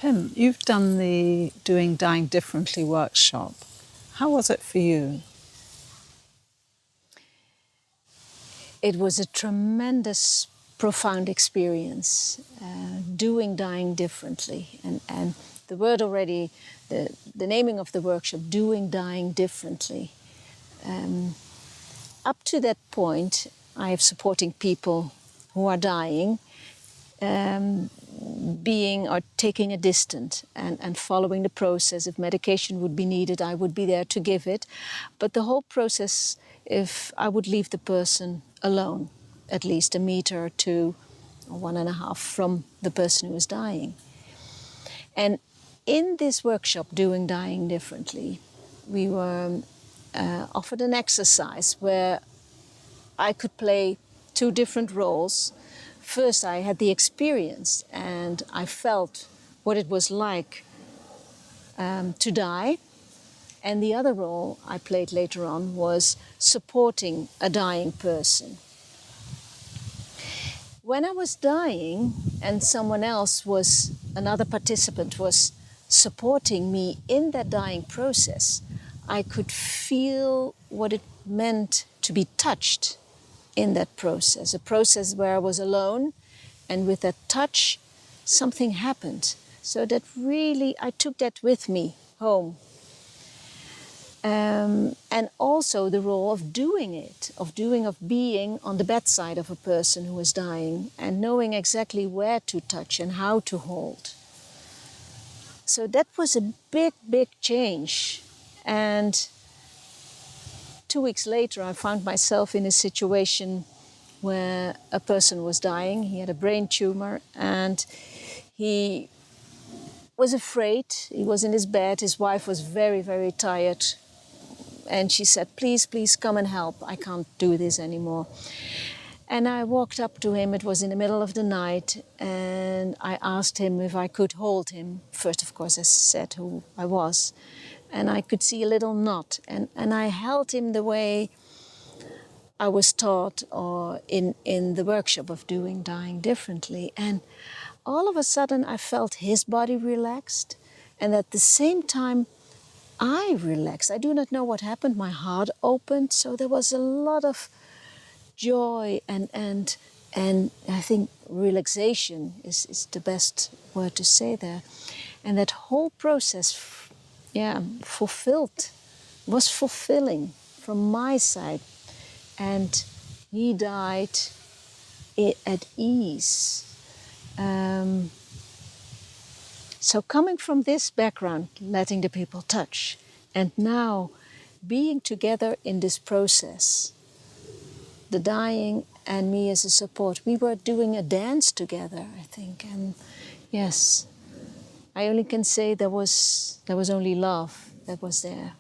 Pim, you've done the Doing Dying Differently workshop. How was it for you? It was a tremendous, profound experience, doing dying differently. And the word already, the naming of the workshop, doing dying differently. Up to that point, I have supporting people who are dying, being or taking a distance and following the process. If medication would be needed, I would be there to give it. But the whole process, if I would leave the person alone, at least a meter or two, or 1.5 from the person who is dying. And in this workshop, Doing Dying Differently, we were offered an exercise where I could play 2 different roles. First, I had the experience and I felt what it was like to die. And the other role I played later on was supporting a dying person. When I was dying and someone else another participant was supporting me in that dying process, I could feel what it meant to be touched in that process, a process where I was alone, and with that touch, something happened. So that really, I took that with me home. And also the role of doing it, of being on the bedside of a person who is dying and knowing exactly where to touch and how to hold. So that was a big, big change. And 2 weeks later, I found myself in a situation where a person was dying. He had a brain tumor and he was afraid. He was in his bed. His wife was very, very tired. And she said, please, please come and help. I can't do this anymore. And I walked up to him. It was in the middle of the night. And I asked him if I could hold him. First, of course, I said who I was. And I could see a little knot. And I held him the way I was taught or in the workshop of Doing Dying Differently. And all of a sudden, I felt his body relaxed. And at the same time, I relaxed. I do not know what happened. My heart opened. So there was a lot of joy and I think relaxation is the best word to say there. And that whole process, was fulfilling from my side. And he died at ease. So coming from this background, letting the people touch, and now being together in this process, the dying and me as a support, we were doing a dance together, I think. And yes, I only can say there was only love that was there.